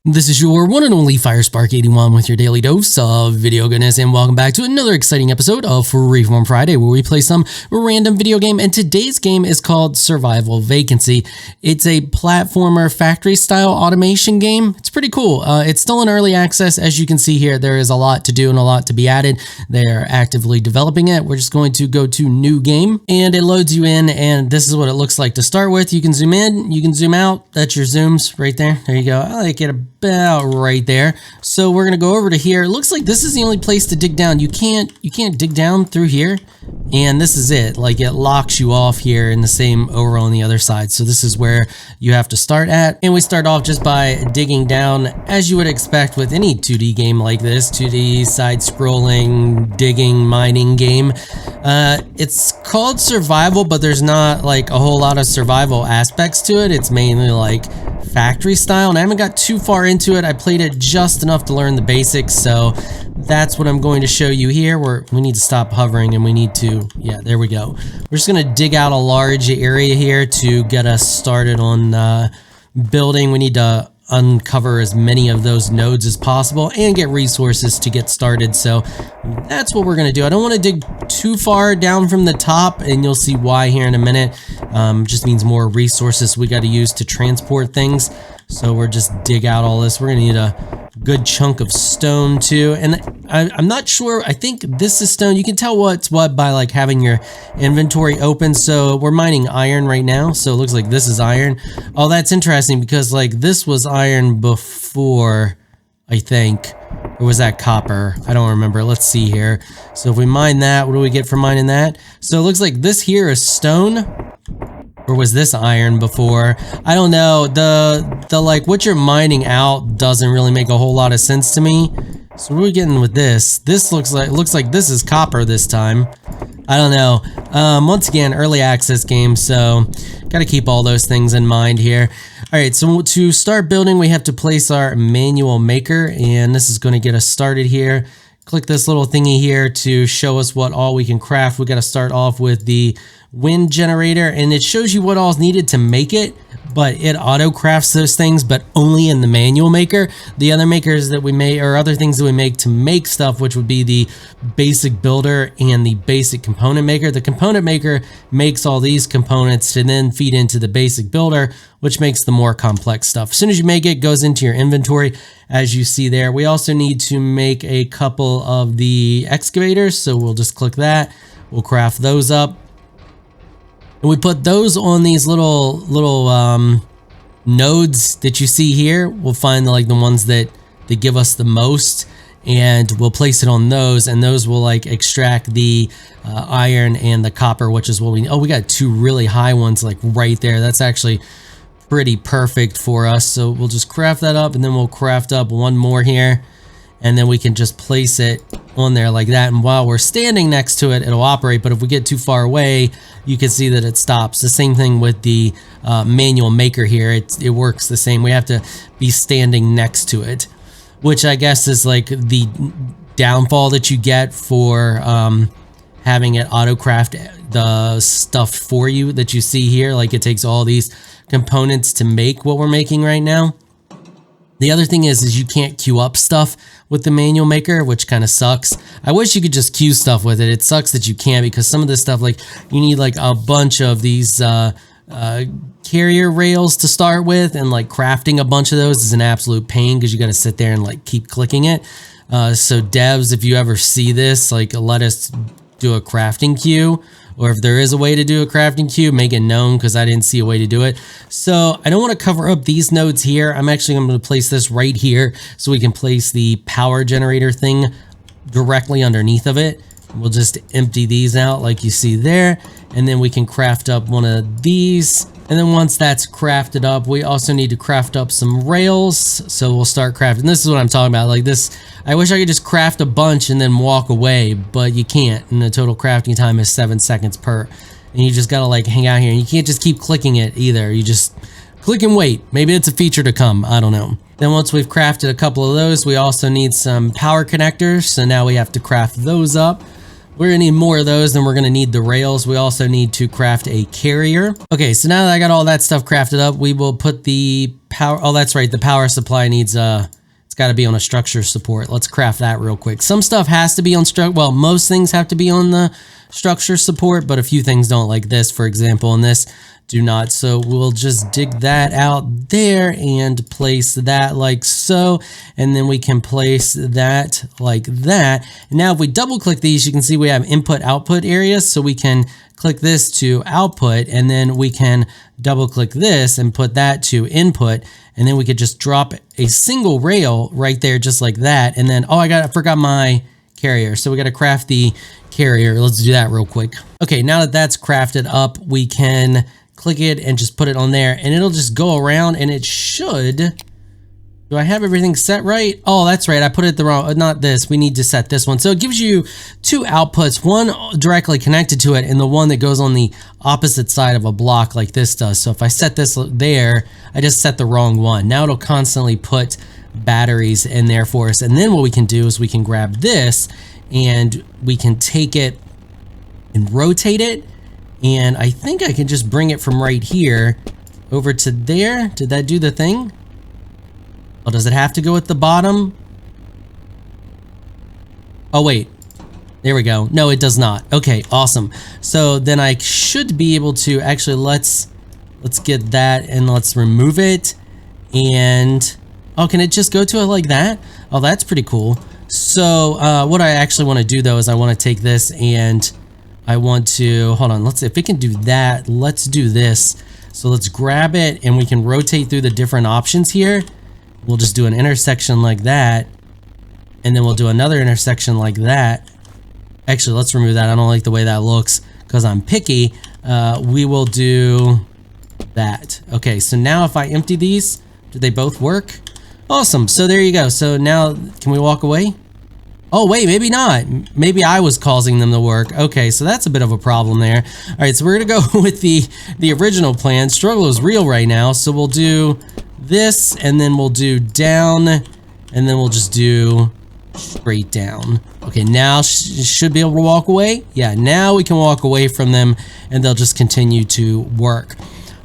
This is your one and only 𝐕𝑠park81 with your daily dose of video goodness, and welcome back to another exciting episode of Freeform Friday, where we play some random video game. And today's game is called Survival Vacancy. It's a platformer factory style automation game. It's pretty cool. It's still in early access. As you can see here, there is a lot to do and a lot to be added. They are actively developing it. We're just going to go to new game, and it loads you in, and this is what it looks like to start with. You can zoom in, you can zoom out. That's your zooms right there. There you go. I like it about right there. So we're gonna go over to here. It looks like this is the only place to dig down. You can't dig down through here, and this is it. Like, it locks you off here in the same over on the other side. So this is where you have to start at, and we start off just by digging down, as you would expect with any 2D game like this, 2D side-scrolling digging mining game. It's called survival, but there's not like a whole lot of survival aspects to it. It's mainly like factory style, and I haven't got too far into it. I played it just enough to learn the basics, so that's what I'm going to show you here. We need to stop hovering, and we need to, yeah, there we go. We're just going to dig out a large area here to get us started on building. We need to uncover as many of those nodes as possible and get resources to get started. So that's what we're going to do. I don't want to dig too far down from the top, and you'll see why here in a minute. Just means more resources we got to use to transport things. So we're just dig out all this. We're going to need a good chunk of stone too. And I'm not sure. I think this is stone. You can tell what's what by like having your inventory open. So we're mining iron right now. So it looks like this is iron. Oh, that's interesting, because like this was iron before, I think. Or was that copper? I don't remember. Let's see here. So if we mine that, what do we get for mining that? So it looks like this here is stone. Or was this iron before? I don't know. The like what you're mining out doesn't really make a whole lot of sense to me. So what are we getting with this? This looks like this is copper this time. I don't know. Once again, early access game, so got to keep all those things in mind here. All right, so to start building, we have to place our manual maker, and this is going to get us started here. Click this little thingy here to show us what all we can craft. We got to start off with the wind generator, and it shows you what all is needed to make it, but it auto crafts those things, but only in the manual maker. The other makers that we make, or other things that we make to make stuff, which would be the basic builder and the basic component maker. The component maker makes all these components to then feed into the basic builder, which makes the more complex stuff. As soon as you make it, it goes into your inventory, as you see there. We also need to make a couple of the excavators, so we'll just click that. We'll craft those up. And we put those on these little nodes that you see here. We'll find like the ones that give us the most, and we'll place it on those, and those will like extract the iron and the copper, which is what we need. Oh, we got two really high ones like right there. That's actually pretty perfect for us. So we'll just craft that up, and then we'll craft up one more here, and then we can just place it on there like that. And while we're standing next to it, it'll operate. But if we get too far away, you can see that it stops. The same thing with the manual maker here. It works the same. We have to be standing next to it, which I guess is like the downfall that you get for having it auto craft the stuff for you that you see here. Like, it takes all these components to make what we're making right now. The other thing is you can't queue up stuff with the manual maker, which kind of sucks. I wish you could just queue stuff with it. It sucks that you can't, because some of this stuff, like, you need like a bunch of these carrier rails to start with, and like crafting a bunch of those is an absolute pain, because you got to sit there and like keep clicking it. So devs, if you ever see this, like, let us do a crafting queue, or if there is a way to do a crafting queue, make it known, because I didn't see a way to do it. So I don't want to cover up these nodes here. I'm actually going to place this right here, so we can place the power generator thing directly underneath of it. We'll just empty these out like you see there, and then we can craft up one of these. And then once that's crafted up, we also need to craft up some rails. So we'll start crafting. This is what I'm talking about. Like this, I wish I could just craft a bunch and then walk away, but you can't. And the total crafting time is 7 seconds per. And you just gotta like hang out here. And you can't just keep clicking it either. You just click and wait. Maybe it's a feature to come. I don't know. Then once we've crafted a couple of those, we also need some power connectors. So now we have to craft those up. We're gonna need more of those, then we're gonna need the rails. We also need to craft a carrier. Okay, so now that I got all that stuff crafted up, we will put the power. Oh, that's right. The power supply needs it's got to be on a structure support. Let's craft that real quick. Some stuff has to be on well, most things have to be on the structure support, but a few things don't, like this, for example, and this do not. So we'll just dig that out there and place that like so, and then we can place that like that. And now if we double click these, you can see we have input output areas, so we can click this to output, and then we can double click this and put that to input, and then we could just drop a single rail right there just like that. And then, oh, I forgot my carrier, so we got to craft the carrier. Let's do that real quick. Okay, now that that's crafted up, we can click it and just put it on there, and it'll just go around, and it should. Do I have everything set right? Oh, that's right. I put it the wrong, not this. We need to set this one. So it gives you two outputs, one directly connected to it and the one that goes on the opposite side of a block like this does. So if I set this there, I just set the wrong one. Now it'll constantly put batteries in there for us. And then what we can do is we can grab this and we can take it and rotate it. And I think I can just bring it from right here over to there. Did that do the thing? Oh, does it have to go at the bottom? Oh, wait. There we go. No, it does not. Okay, awesome. So then I should be able to actually, let's get that and let's remove it. And, oh, can it just go to it like that? Oh, that's pretty cool. So what I actually want to do though is I want to take this and I want to, hold on, let's see if we can do that. Let's do this. So let's grab it and we can rotate through the different options here. We'll just do an intersection like that, and then we'll do another intersection like that. Actually, let's remove that. I don't like the way that looks because I'm picky. We will do that. Okay, so now if I empty these, do they both work? Awesome. So there you go. So now, can we walk away? Oh, wait, maybe not. Maybe I was causing them to work. Okay, so that's a bit of a problem there. All right, so we're going to go with the original plan. Struggle is real right now, so we'll do this, and then we'll do down, and then we'll just do straight down. Okay, now should be able to walk away. Yeah, now we can walk away from them, and they'll just continue to work.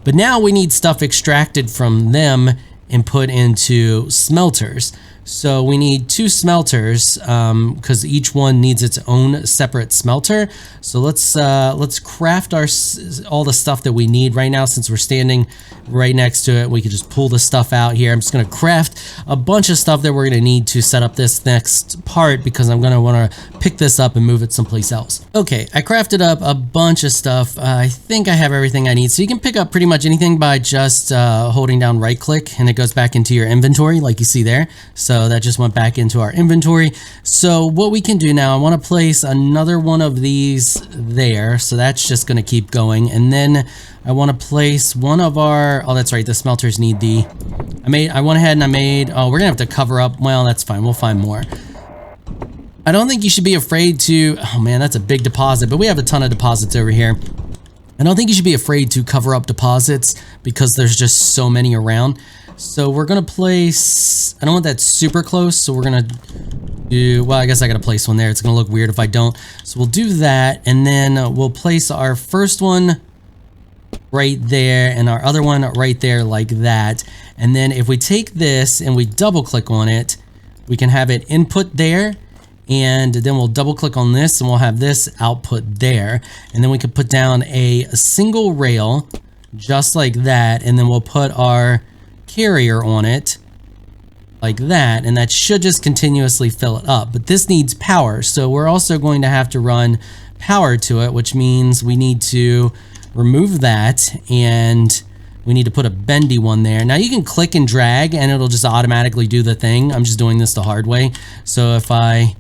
But now we need stuff extracted from them and put into smelters. So we need two smelters because each one needs its own separate smelter. So let's craft all the stuff that we need right now. Since we're standing right next to it, we can just pull the stuff out here. I'm just going to craft a bunch of stuff that we're going to need to set up this next part because I'm going to want to pick this up and move it someplace else. Okay, I crafted up a bunch of stuff. I think I have everything I need. So you can pick up pretty much anything by just holding down right click, and it goes back into your inventory like you see there. So that just went back into our inventory. So what we can do now, I want to place another one of these there. So that's just going to keep going. And then I want to place one of our, oh, that's right. The smelters need I went ahead and I made, oh, we're going to have to cover up. Well, that's fine. We'll find more. I don't think you should be afraid to, oh man, that's a big deposit, but we have a ton of deposits over here. I don't think you should be afraid to cover up deposits because there's just so many around. So we're going to place, I don't want that super close. So we're going to do, well, I guess I got to place one there. It's going to look weird if I don't. So we'll do that. And then we'll place our first one right there and our other one right there like that. And then if we take this and we double click on it, we can have it input there. And then we'll double click on this and we'll have this output there. And then we can put down a single rail just like that. And then we'll put our carrier on it like that, and that should just continuously fill it up. But this needs power, so we're also going to have to run power to it, which means we need to remove that and we need to put a bendy one there. Now you can click and drag and it'll just automatically do the thing. I'm just doing this the hard way. So if I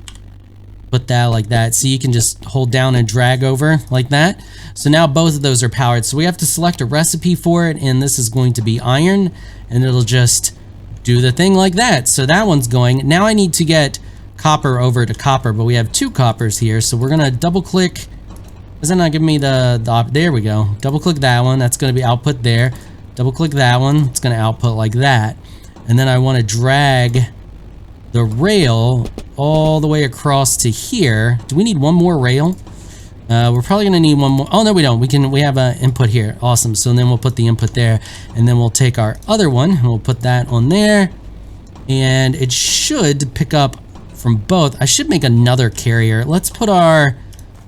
put that like that, so you can just hold down and drag over like that. So now both of those are powered. So we have to select a recipe for it, and this is going to be iron, and it'll just do the thing like that. So that one's going. Now I need to get copper over to copper, but we have two coppers here. So we're gonna double click. Does that not give me there we go. Double click that one, that's gonna be output there. Double click that one, it's gonna output like that. And then I wanna drag the rail all the way across to here. Do we need one more rail? We're probably gonna need one more. Oh no, we don't. We have an input here. Awesome. So then we'll put the input there, and then we'll take our other one and we'll put that on there, and it should pick up from both. I should make another carrier. Let's put our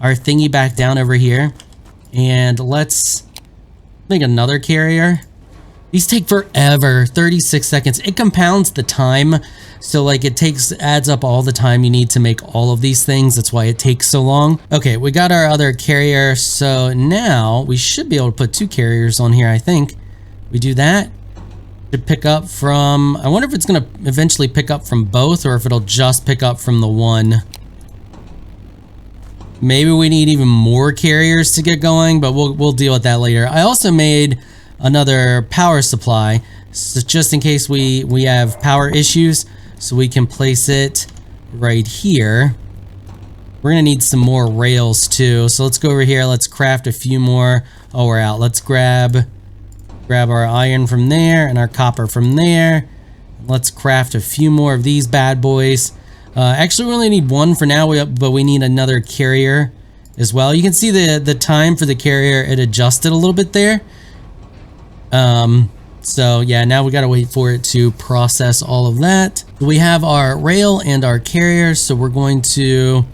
thingy back down over here, and let's make another carrier. These take forever, 36 seconds. It compounds the time. So like it adds up all the time you need to make all of these things. That's why it takes so long. Okay, we got our other carrier. So now we should be able to put 2 carriers on here, I think. We do that. Should pick up from, I wonder if it's gonna eventually pick up from both or if it'll just pick up from the one. Maybe we need even more carriers to get going, but we'll deal with that later. I also made another power supply, so just in case we have power issues, so we can place it right here. We're gonna need some more rails too, so let's go over here. Let's craft a few more. Oh, we're out. Let's grab our iron from there and our copper from there. Let's craft a few more of these bad boys. Actually, we only need one for now, but we need another carrier as well. You can see the time for the carrier, it adjusted a little bit there. So yeah, now we gotta wait for it to process all of that. We have our rail and our carrier, so we're going to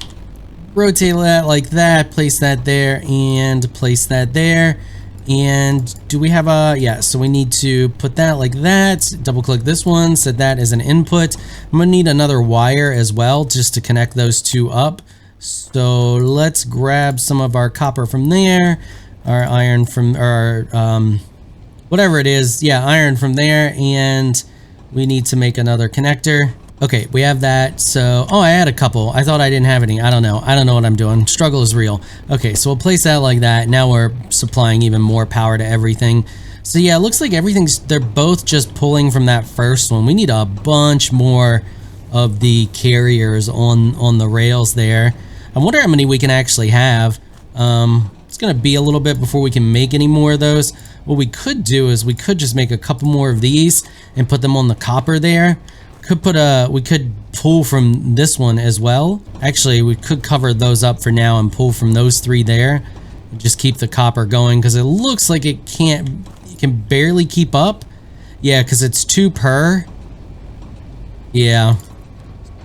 rotate that like that, place that there, and place that there. And do we have a, yeah, so we need to put that like that, double click this one, set that as an input. I'm gonna need another wire as well just to connect those two up. So let's grab some of our copper from there, our iron from, or whatever it is, yeah, iron from there, and we need to make another connector. Okay, we have that. So, oh, I had a couple. I thought I didn't have any. I don't know what I'm doing. Struggle is real. Okay, so we'll place that like that. Now we're supplying even more power to everything. So yeah, it looks like they're both just pulling from that first one. We need a bunch more of the carriers on the rails there. I wonder how many we can actually have. It's gonna be a little bit before we can make any more of those. What we could do is we could just make a couple more of these and put them on the copper there. We could pull from this one as well. Actually, we could cover those up for now and pull from those 3 there. Just keep the copper going because it looks like it can barely keep up. Yeah, because it's 2 per. Yeah.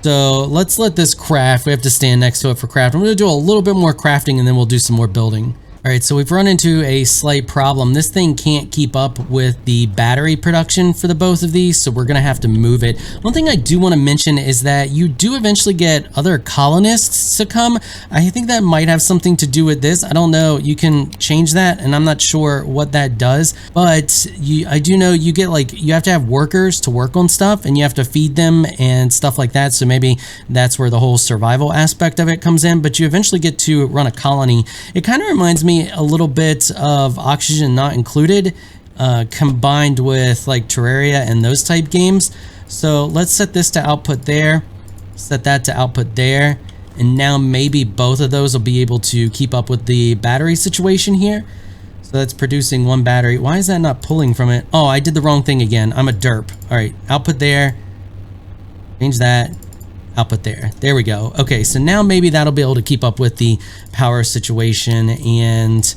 So let's let this craft. We have to stand next to it for craft. I'm going to do a little bit more crafting and then we'll do some more building. All right, so we've run into a slight problem. This thing can't keep up with the battery production for the both of these, so we're gonna have to move it. One thing I do want to mention is that you do eventually get other colonists to come. I think that might have something to do with this. I don't know. You can change that, and I'm not sure what that does, but I do know you get you have to have workers to work on stuff, and you have to feed them and stuff like that. So maybe that's where the whole survival aspect of it comes in, but you eventually get to run a colony. It kind of reminds me a little bit of Oxygen Not Included, combined with like Terraria and those type games. So let's set this to output there, set that to output there, and now maybe both of those will be able to keep up with the battery situation here. So that's producing 1 battery. Why is that not pulling from it? Oh, I did the wrong thing again. I'm a derp. All right, output there, change that, output there we go. Okay, so now maybe that'll be able to keep up with the power situation, and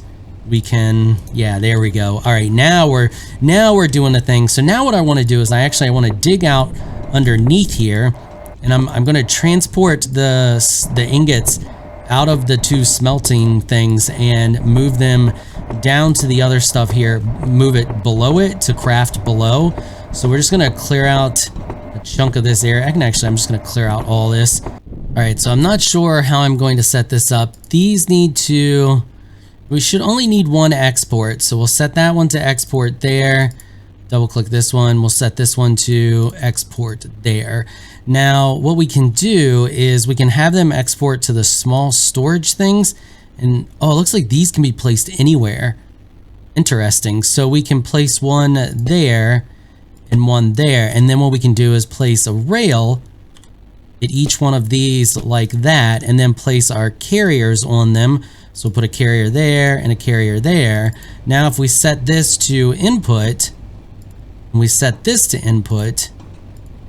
we can, yeah, there we go. All right, now we're doing the thing. So now what I want to do is I want to dig out underneath here, and I'm going to transport the ingots out of the 2 smelting things and move them down to the other stuff here, move it below it to craft below. So we're just going to clear out chunk of this area. I'm just going to clear out all this. All right, so I'm not sure how I'm going to set this up. These we should only need 1 export, so we'll set that one to export there. Double click this one. We'll set this one to export there. Now what we can do is we can have them export to the small storage things, and oh, it looks like these can be placed anywhere. Interesting. So we can place 1 there and 1 there, and then what we can do is place a rail at each one of these like that, and then place our carriers on them. So we'll put a carrier there and a carrier there. Now if we set this to input and we set this to input,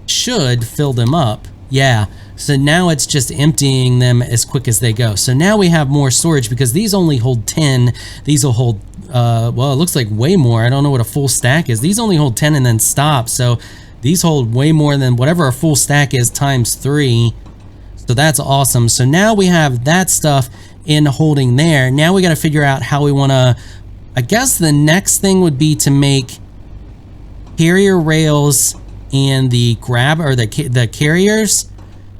should fill them up. Yeah, So now it's just emptying them as quick as they go. So now we have more storage because these only hold 10. These will hold, well, it looks like way more. I don't know what a full stack is. These only hold 10 and then stop. So these hold way more than whatever a full stack is times 3. So that's awesome. So now we have that stuff in holding there. Now we got to figure out how we want to, I guess the next thing would be to make carrier rails and the grab or the carriers.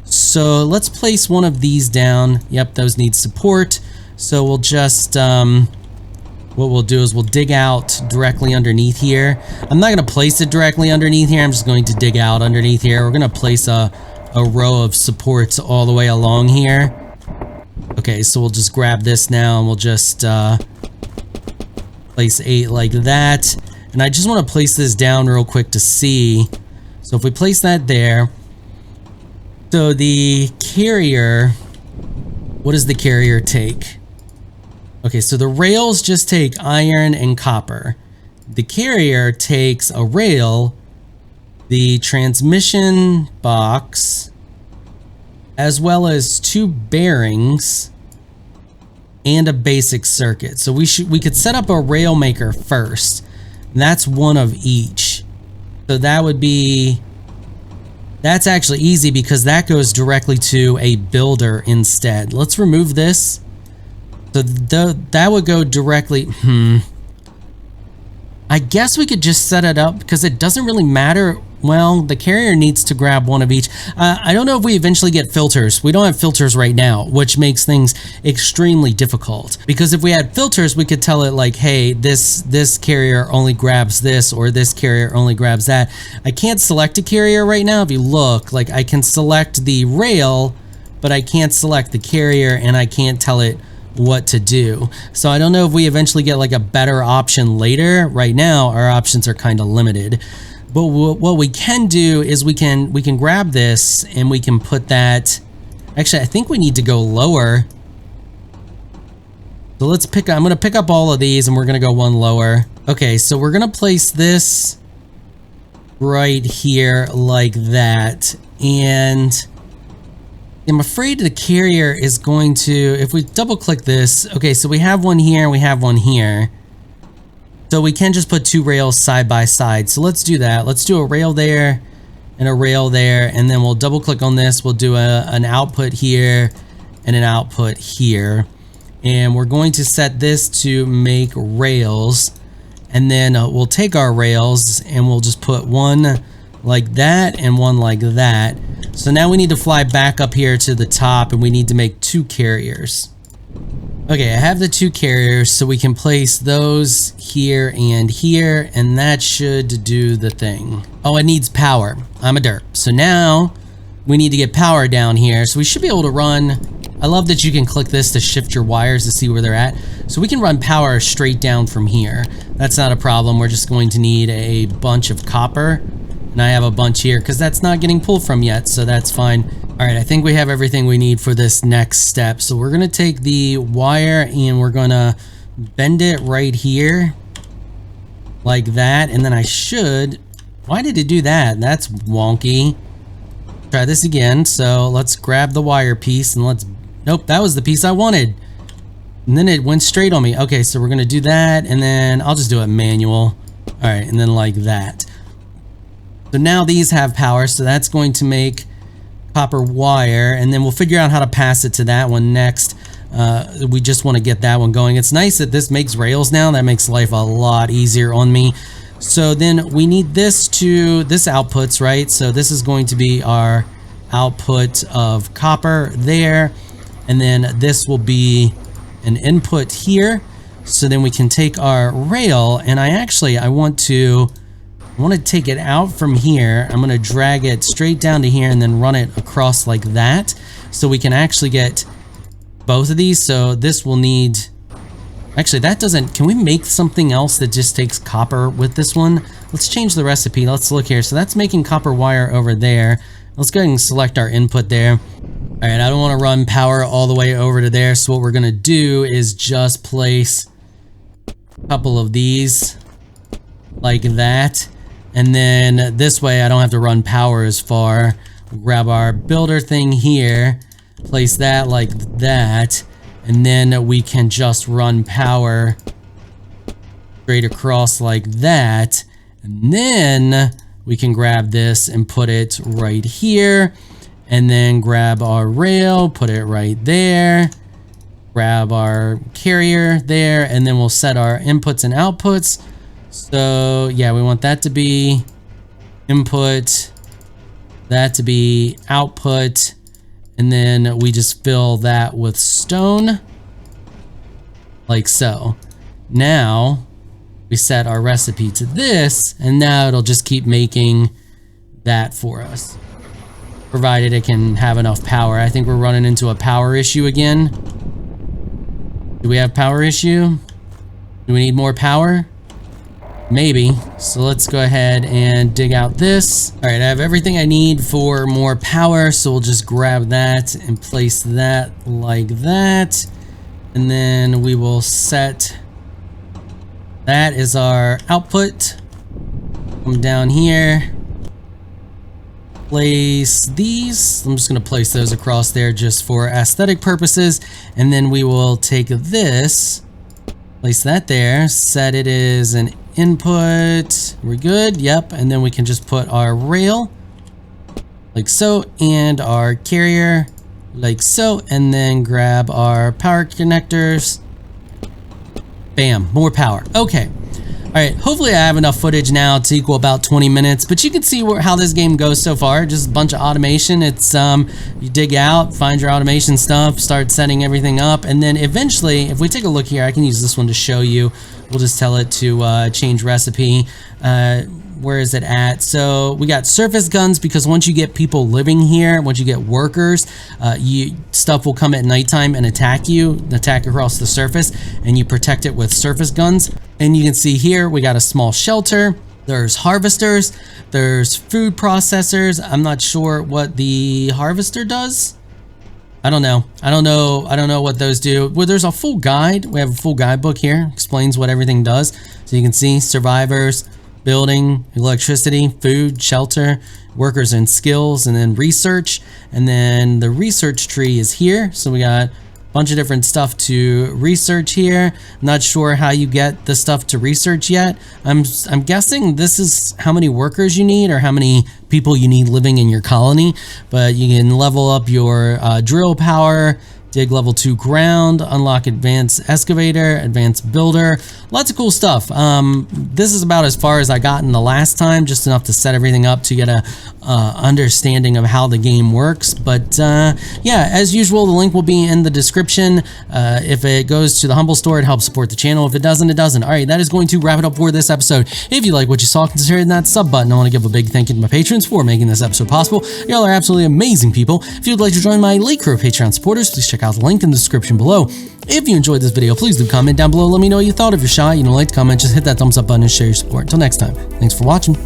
So let's place one of these down. Yep, those need support. So we'll just what we'll do is we'll dig out directly underneath here. I'm not going to place it directly underneath here. I'm just going to dig out underneath here. We're going to place a row of supports all the way along here. Okay, so we'll just grab this now and we'll just place 8 like that. And I just want to place this down real quick to see. So if we place that there, so the carrier, what does the carrier take? Okay, so the rails just take iron and copper. The carrier takes a rail, the transmission box, as well as 2 bearings and a basic circuit. So we could set up a rail maker first. And that's one of each. So that would be, that's actually easy because that goes directly to a builder instead. Let's remove this. So that would go directly, I guess we could just set it up because it doesn't really matter. Well, the carrier needs to grab one of each. I don't know if we eventually get filters. We don't have filters right now, which makes things extremely difficult. Because if we had filters, we could tell it like, hey, this carrier only grabs this, or this carrier only grabs that. I can't select a carrier right now. If you look, like I can select the rail, but I can't select the carrier, and I can't tell it what to do. So I don't know if we eventually get like a better option later. Right now, our options are kind of limited. But what we can do is we can grab this and we can put that. Actually, I think we need to go lower. So let's pick. I'm gonna pick up all of these and we're gonna go one lower. Okay, so we're gonna place this right here like that, and I'm afraid the carrier is going to, if we double click this, okay, so we have one here and we have one here. So we can just put 2 rails side by side. So let's do that. Let's do a rail there and a rail there, and then we'll double click on this. We'll do an output here and an output here. And we're going to set this to make rails. And then we'll take our rails and we'll just put one like that and one like that. So now we need to fly back up here to the top and we need to make 2 carriers. Okay, I have the 2 carriers, so we can place those here and here, and that should do the thing. Oh, it needs power. I'm a derp. So now we need to get power down here. So we should be able to run. I love that you can click this to shift your wires to see where they're at. So we can run power straight down from here. That's not a problem. We're just going to need a bunch of copper. And I have a bunch here because that's not getting pulled from yet, so that's fine. All right, I think we have everything we need for this next step. So we're gonna take the wire and we're gonna bend it right here like that. And then I should, why did it do that? That's wonky. Try this again. So let's grab the wire piece and let's, nope, that was the piece I wanted. And then it went straight on me. Okay, so we're gonna do that and then I'll just do it manual. All right, and then like that. So now these have power, so that's going to make copper wire, and then we'll figure out how to pass it to that one next. We just want to get that one going. It's nice that this makes rails now. That makes life a lot easier on me. So then we need this outputs, right? So this is going to be our output of copper there, and then this will be an input here. So then we can take our rail, and I want to take it out from here. I'm going to drag it straight down to here and then run it across like that. So we can actually get both of these. So this will need, actually that doesn't, can we make something else that just takes copper with this one? Let's change the recipe. Let's look here. So that's making copper wire over there. Let's go ahead and select our input there. All right, I don't want to run power all the way over to there. So what we're going to do is just place a couple of these like that. And then this way I don't have to run power as far. We'll grab our builder thing here, place that like that, and then we can just run power straight across like that. And then we can grab this and put it right here, and then grab our rail, put it right there, grab our carrier there, and then we'll set our inputs and outputs. So yeah, we want that to be input, that to be output, and then we just fill that with stone like so. Now we set our recipe to this, and now it'll just keep making that for us, provided it can have enough power. I think we're running into a power issue again. Do we have power issue? Do we need more power? Maybe. So let's go ahead and dig out this. All right, I have everything I need for more power, so we'll just grab that and place that like that. And then we will set that is our output. Come down here, place these. I'm just gonna place those across there just for aesthetic purposes. And then we will take this, place that there, set it as an input. We're good, yep. And then we can just put our rail like so, and our carrier like so, and then grab our power connectors. Bam, more power. Okay. All right, hopefully I have enough footage now to equal about 20 minutes, but you can see how this game goes so far. Just a bunch of automation. It's you dig out, find your automation stuff, start setting everything up, and then eventually, if we take a look here, I can use this one to show you. We'll just tell it to change recipe. Where is it at? So we got surface guns, because once you get people living here, once you get workers, stuff will come at nighttime and attack across the surface, and you protect it with surface guns. And you can see here we got a small shelter. There's harvesters, there's food processors. I'm not sure what the harvester does. I don't know what those do. Well, there's a full guide. We have a full guidebook here, explains what everything does. So you can see survivors, building, electricity, food, shelter, workers and skills, and then research. And then the research tree is here. So we got a bunch of different stuff to research here. I'm not sure how you get the stuff to research yet. I'm guessing this is how many workers you need, or how many people you need living in your colony. But you can level up your drill power, dig level 2 ground, unlock advanced excavator, advanced builder, lots of cool stuff. This is about as far as I got in the last time, just enough to set everything up to get a understanding of how the game works. But yeah, as usual, the link will be in the description. If it goes to the Humble Store, it helps support the channel. If it doesn't, it doesn't. All right, that is going to wrap it up for this episode. If you like what you saw, consider hitting that sub button. I want to give a big thank you to my patrons for making this episode possible. Y'all are absolutely amazing people. If you'd like to join my elite crew of Patreon supporters, please check out the link in the description below. If you enjoyed this video, please leave a comment down below. Let me know what you thought. If you're shy, you don't like to comment, just hit that thumbs up button and share your support. Until next time, thanks for watching.